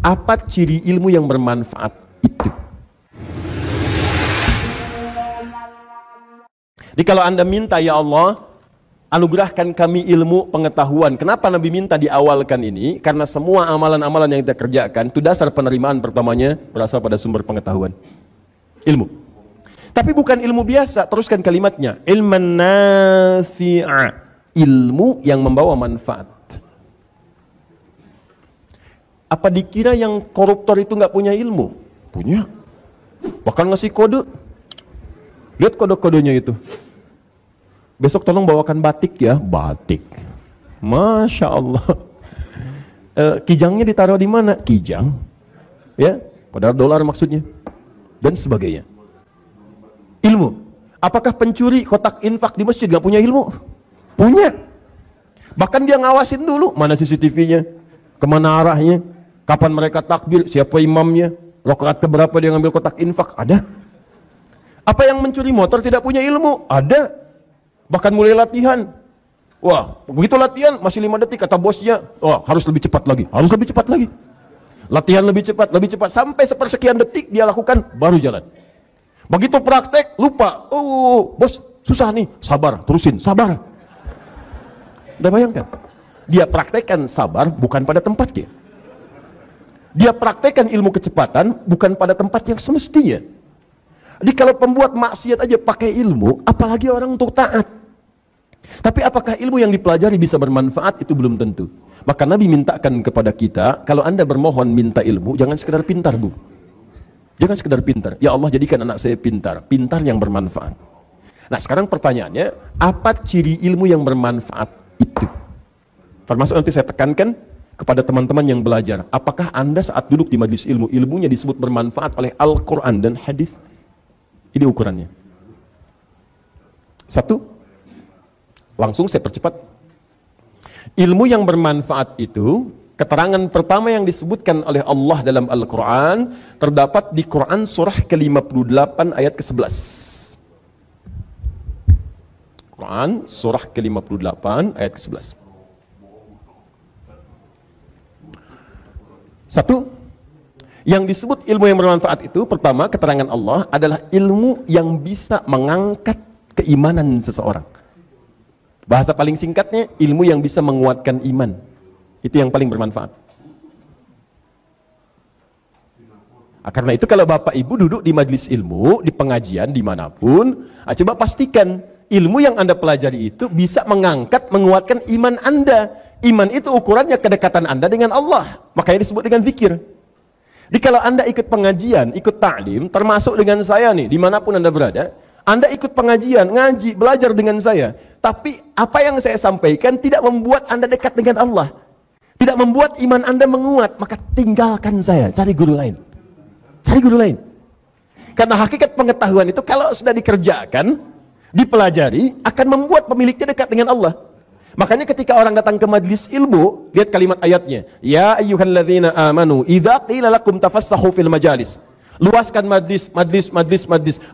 Apa ciri ilmu yang bermanfaat itu? Jadi kalau Anda minta, ya Allah, anugerahkan kami ilmu pengetahuan. Kenapa Nabi minta diawalkan ini? Karena semua amalan-amalan yang kita kerjakan, itu dasar penerimaan pertamanya berasal pada sumber pengetahuan. Ilmu. Tapi bukan ilmu biasa, teruskan kalimatnya. Ilman nafi'a. Ilmu yang membawa manfaat. Apa dikira yang koruptor itu nggak punya ilmu? Punya. Bahkan ngasih kode. Lihat kode-kodenya itu. Besok tolong bawakan batik ya. Batik. Masya Allah. Kijangnya ditaruh di mana? Kijang. Ya, padahal dolar maksudnya. Dan sebagainya. Ilmu. Apakah pencuri kotak infak di masjid gak punya ilmu? Punya. Bahkan dia ngawasin dulu. Mana CCTV-nya? Kemana arahnya? Kapan mereka takbir? Siapa imamnya? Rakaat keberapa dia ngambil kotak infak? Ada. Apa yang mencuri motor tidak punya ilmu? Ada. Bahkan mulai latihan. Wah, begitu latihan masih 5 detik kata bosnya. Wah, harus lebih cepat lagi. Harus lebih cepat lagi. Latihan lebih cepat sampai sepersekian detik dia lakukan baru jalan. Begitu praktek lupa. Oh, bos susah nih. Sabar, terusin, sabar. Udah bayangkan? Dia praktekkan sabar bukan pada tempatnya. Dia praktekkan ilmu kecepatan bukan pada tempat yang semestinya. Jadi kalau pembuat maksiat aja pakai ilmu, apalagi orang untuk taat. Tapi apakah ilmu yang dipelajari bisa bermanfaat? Itu belum tentu. Maka Nabi mintakan kepada kita, kalau Anda bermohon minta ilmu, jangan sekedar pintar, Bu. Jangan sekedar pintar. Ya Allah, jadikan anak saya pintar. Pintar yang bermanfaat. Nah, sekarang pertanyaannya, apa ciri ilmu yang bermanfaat itu? Termasuk nanti saya tekankan kepada teman-teman yang belajar. Apakah Anda saat duduk di majelis ilmu, ilmunya disebut bermanfaat oleh Al-Quran dan hadis? Ini ukurannya. 1. Langsung saya percepat. Ilmu yang bermanfaat itu, keterangan pertama yang disebutkan oleh Allah dalam Al-Quran, terdapat di Quran surah ke-58 ayat ke-11. Quran surah ke-58 ayat ke-11. 1. Yang disebut ilmu yang bermanfaat itu, pertama, keterangan Allah adalah ilmu yang bisa mengangkat keimanan seseorang. Bahasa paling singkatnya, ilmu yang bisa menguatkan iman. Itu yang paling bermanfaat. Karena itu kalau Bapak Ibu duduk di majelis ilmu, di pengajian, dimanapun, coba pastikan ilmu yang Anda pelajari itu bisa mengangkat, menguatkan iman Anda. Iman itu ukurannya kedekatan Anda dengan Allah. Makanya disebut dengan zikir. Jadi kalau Anda ikut pengajian, ikut ta'lim, termasuk dengan saya nih, dimanapun Anda berada, Anda ikut pengajian, ngaji, belajar dengan saya. Tapi apa yang saya sampaikan tidak membuat Anda dekat dengan Allah. Tidak membuat iman Anda menguat, maka tinggalkan saya, cari guru lain. Cari guru lain. Karena hakikat pengetahuan itu kalau sudah dikerjakan, dipelajari, akan membuat pemiliknya dekat dengan Allah. Makanya ketika orang datang ke majlis ilmu, lihat kalimat ayatnya. Ya ayyuhalladzina amanu, idza qila lakum tafassahu fil majalis. Luaskan majlis.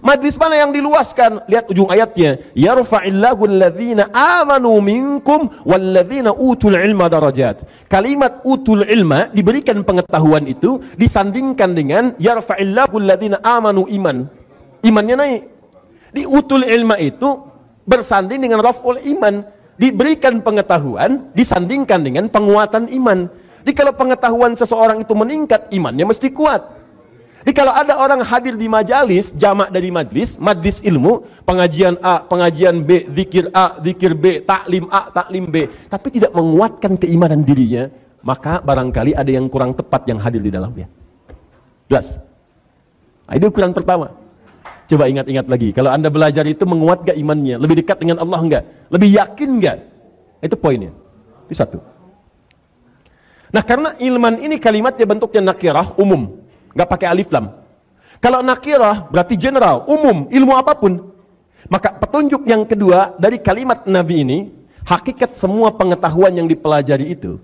Majlis mana yang diluaskan? Lihat ujung ayatnya. Yarfa'illahu alladzina amanu minkum walladzina utul ilma darajat. Kalimat utul ilma, diberikan pengetahuan itu, disandingkan dengan yarfa'illahu alladzina amanu iman. Imannya naik. Di utul ilma itu bersanding dengan raf'ul iman. Diberikan pengetahuan, disandingkan dengan penguatan iman. Jadi kalau pengetahuan seseorang itu meningkat, imannya mesti kuat. Jadi kalau ada orang hadir di majalis, jamak dari majlis ilmu, pengajian A, pengajian B, zikir A, zikir B, taklim A, taklim B, tapi tidak menguatkan keimanan dirinya, maka barangkali ada yang kurang tepat yang hadir di dalamnya. Jelas? Nah, itu ukuran pertama. Coba ingat-ingat lagi, kalau Anda belajar itu menguat gak imannya? Lebih dekat dengan Allah enggak? Lebih yakin enggak? Itu poinnya. Itu 1. Nah, karena ilman ini kalimatnya bentuknya nakirah, umum. Enggak pakai alif lam. Kalau nakirah berarti general, umum, ilmu apapun. Maka petunjuk yang kedua dari kalimat Nabi ini, hakikat semua pengetahuan yang dipelajari itu.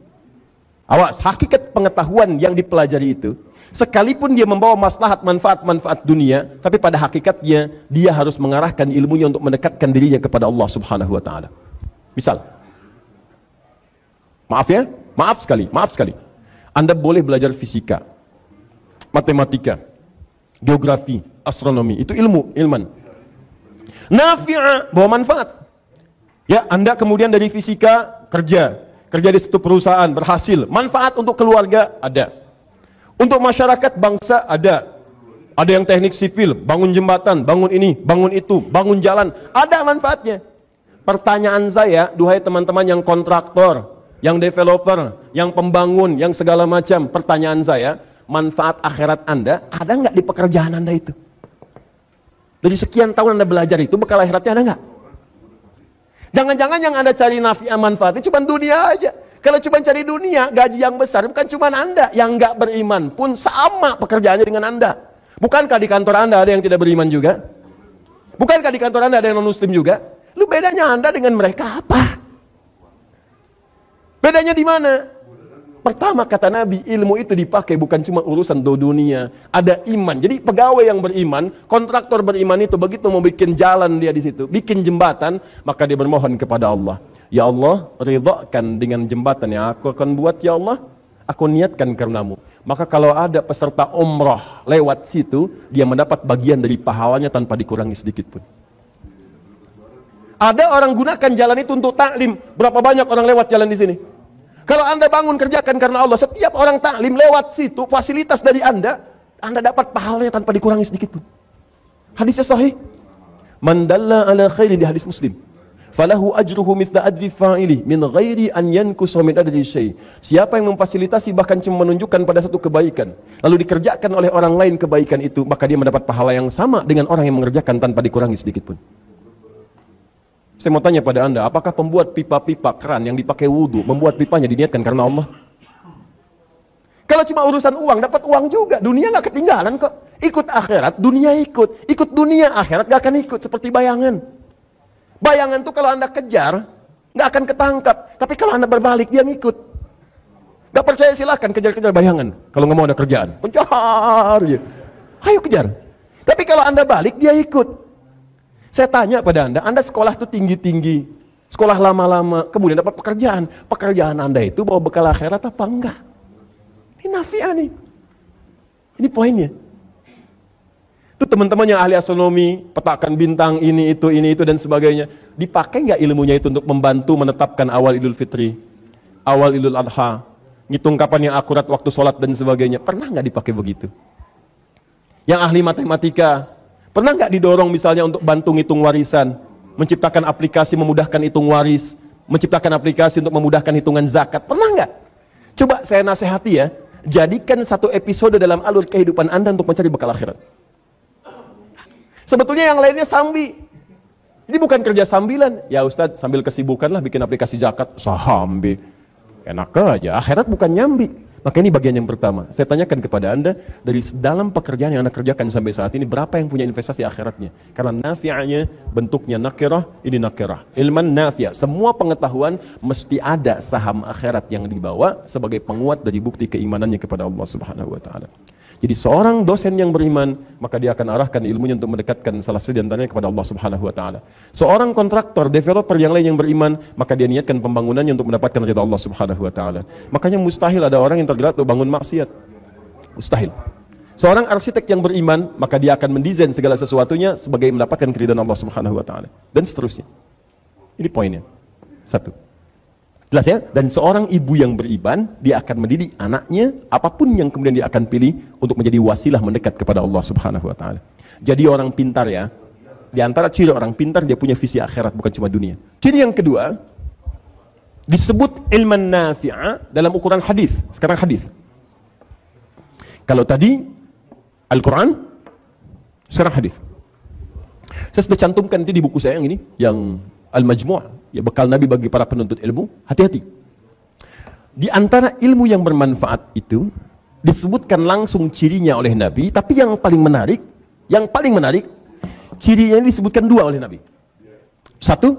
Awas, hakikat pengetahuan yang dipelajari itu, sekalipun dia membawa maslahat, manfaat dunia, tapi pada hakikatnya dia harus mengarahkan ilmunya untuk mendekatkan dirinya kepada Allah Subhanahu wa taala. Misal, maaf sekali. Anda boleh belajar fisika. matematika, geografi, astronomi, itu ilman. Nafi'a, bawa manfaat. Ya, Anda kemudian dari fisika kerja di satu perusahaan, berhasil, manfaat untuk keluarga ada. Untuk masyarakat bangsa ada. Ada yang teknik sipil, bangun jembatan, bangun ini, bangun itu, bangun jalan, ada manfaatnya. Pertanyaan saya, duhai teman-teman yang kontraktor, yang developer, yang pembangun, yang segala macam, pertanyaan saya, manfaat akhirat Anda ada nggak di pekerjaan Anda itu? Dari sekian tahun Anda belajar itu, bekal akhiratnya ada nggak? Jangan-jangan yang Anda cari nafi'ah manfaatnya cuma dunia aja. Kalau cuma cari dunia, gaji yang besar, bukan cuma Anda yang nggak beriman pun sama pekerjaannya dengan Anda. Bukankah di kantor Anda ada yang tidak beriman juga? Bukankah di kantor Anda ada yang non-muslim juga? Lu bedanya Anda dengan mereka apa? Bedanya di mana? Pertama kata Nabi, ilmu itu dipakai bukan cuma urusan dunia, ada iman. Jadi pegawai yang beriman, kontraktor beriman itu begitu mau bikin jalan dia di situ, bikin jembatan, maka dia bermohon kepada Allah. Ya Allah, ridhakan dengan jembatan yang aku akan buat, ya Allah, aku niatkan karenamu. Maka kalau ada peserta umroh lewat situ, dia mendapat bagian dari pahalanya tanpa dikurangi sedikit pun. Ada orang gunakan jalan itu untuk taklim. Berapa banyak orang lewat jalan di sini? Kalau Anda bangun kerjakan karena Allah, setiap orang taklim lewat situ, fasilitas dari Anda dapat pahalanya tanpa dikurangi sedikit pun. Hadisnya sahih. Man dalla ala khairin, di hadis Muslim. Falahu ajruhu mithla ajri fa'ili min ghairi an yankusa min adri syai'. Siapa yang memfasilitasi bahkan cuma menunjukkan pada satu kebaikan, lalu dikerjakan oleh orang lain kebaikan itu, maka dia mendapat pahala yang sama dengan orang yang mengerjakan tanpa dikurangi sedikit pun. Saya mau tanya pada Anda, apakah pembuat pipa-pipa keran yang dipakai wudhu, membuat pipanya diniatkan karena Allah? Kalau cuma urusan uang, dapat uang juga. Dunia nggak ketinggalan kok. Ikut akhirat, dunia ikut. Ikut dunia, akhirat nggak akan ikut. Seperti bayangan. Bayangan tuh kalau Anda kejar, nggak akan ketangkap. Tapi kalau Anda berbalik, dia ngikut. Nggak percaya silahkan kejar-kejar bayangan. Kalau nggak mau ada kerjaan, kejar ya. Ayo kejar. Tapi kalau Anda balik, dia ikut. Saya tanya pada Anda sekolah tuh tinggi-tinggi, sekolah lama-lama, kemudian dapat pekerjaan. Pekerjaan Anda itu bawa bekal akhirat apa enggak? Ini nafi'ah nih. Ini poinnya. Itu teman-teman yang ahli astronomi, petakan bintang, ini itu dan sebagainya. Dipakai nggak ilmunya itu untuk membantu menetapkan awal Idul Fitri, awal Idul Adha, ngitung kapan yang akurat waktu sholat dan sebagainya? Pernah nggak dipakai begitu? Yang ahli matematika, pernah nggak didorong misalnya untuk bantu ngitung warisan, menciptakan aplikasi memudahkan hitung waris, menciptakan aplikasi untuk memudahkan hitungan zakat? Pernah nggak? Coba saya nasihati ya, jadikan satu episode dalam alur kehidupan Anda untuk mencari bekal akhirat. Sebetulnya yang lainnya sambi. Ini bukan kerja sambilan. Ya Ustadz, sambil kesibukan lah bikin aplikasi zakat. Sambi. Enak aja. Akhirat bukan nyambi. Maka ini bagian yang pertama. Saya tanyakan kepada Anda, dari dalam pekerjaan yang Anda kerjakan sampai saat ini, berapa yang punya investasi akhiratnya? Karena nafi'anya bentuknya nakirah, ini nakirah. Ilman nafi'ah. Semua pengetahuan mesti ada saham akhirat yang dibawa sebagai penguat dari bukti keimanannya kepada Allah Subhanahu wa Ta'ala. Jadi seorang dosen yang beriman, maka dia akan arahkan ilmunya untuk mendekatkan salah satu di antaranya kepada Allah Subhanahu wa Ta'ala. Seorang kontraktor, developer yang lain yang beriman, maka dia niatkan pembangunannya untuk mendapatkan ridha Allah Subhanahu wa Ta'ala. Makanya mustahil ada orang yang tergerak untuk bangun maksiat. Mustahil. Seorang arsitek yang beriman, maka dia akan mendesain segala sesuatunya sebagai mendapatkan keridhaan Allah Subhanahu wa Ta'ala. Dan seterusnya. Ini poinnya. Satu. Jelas ya? Dan seorang ibu yang beriman, dia akan mendidik anaknya, apapun yang kemudian dia akan pilih untuk menjadi wasilah mendekat kepada Allah Subhanahu wa Ta'ala. Jadi orang pintar ya, di antara ciri orang pintar, dia punya visi akhirat, bukan cuma dunia. Ciri yang kedua, disebut ilman nafi'ah dalam ukuran hadis. Sekarang hadis. Kalau tadi Al-Quran, sekarang hadis. Saya sudah cantumkan itu di buku saya yang ini, yang Al-Majmu', ya bekal Nabi bagi para penuntut ilmu. Hati-hati. Di antara ilmu yang bermanfaat itu disebutkan langsung cirinya oleh Nabi, tapi yang paling menarik, cirinya ini disebutkan dua oleh Nabi. Satu,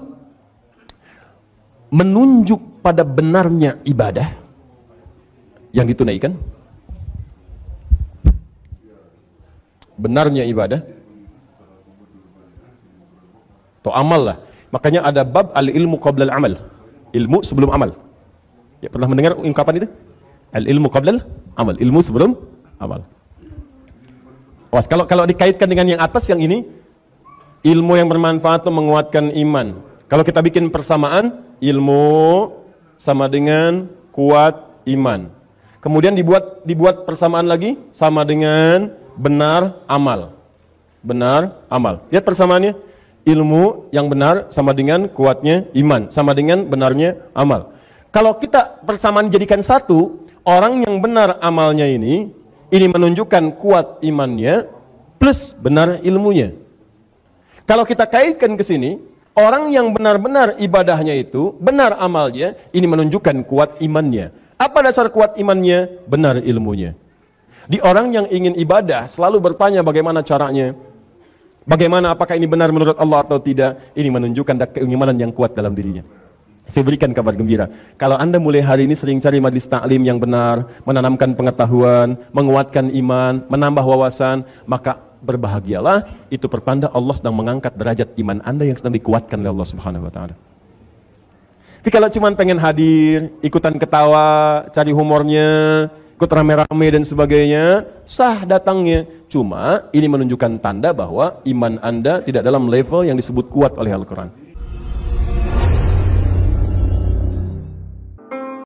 menunjuk pada benarnya ibadah yang ditunaikan. Benarnya ibadah atau amal lah. Makanya ada bab al-ilmu qabla al-amal. Ilmu sebelum amal. Ya, pernah mendengar ungkapan itu? Al-ilmu qabla al-amal. Ilmu sebelum amal. Awas, kalau dikaitkan dengan yang atas yang ini, ilmu yang bermanfaat itu menguatkan iman. Kalau kita bikin persamaan, ilmu sama dengan kuat iman. Kemudian dibuat persamaan lagi sama dengan benar amal. Benar amal. Lihat persamaannya. Ilmu yang benar sama dengan kuatnya iman, sama dengan benarnya amal. Kalau kita persamaan jadikan satu, orang yang benar amalnya ini menunjukkan kuat imannya plus benar ilmunya. Kalau kita kaitkan ke sini, orang yang benar-benar ibadahnya itu, benar amalnya, ini menunjukkan kuat imannya. Apa dasar kuat imannya? Benar ilmunya. Di orang yang ingin ibadah selalu bertanya bagaimana caranya. Bagaimana, apakah ini benar menurut Allah atau tidak? Ini menunjukkan keimanan yang kuat dalam dirinya. Saya berikan kabar gembira. Kalau Anda mulai hari ini sering cari majlis taklim yang benar, menanamkan pengetahuan, menguatkan iman, menambah wawasan, maka berbahagialah. Itu pertanda Allah sedang mengangkat derajat iman Anda yang sedang dikuatkan oleh Allah Subhanahu wa taala. Tapi kalau cuma pengen hadir, ikutan ketawa, cari humornya, ikut rame-rame dan sebagainya, sah datangnya. Cuma ini menunjukkan tanda bahwa iman Anda tidak dalam level yang disebut kuat oleh Al-Quran.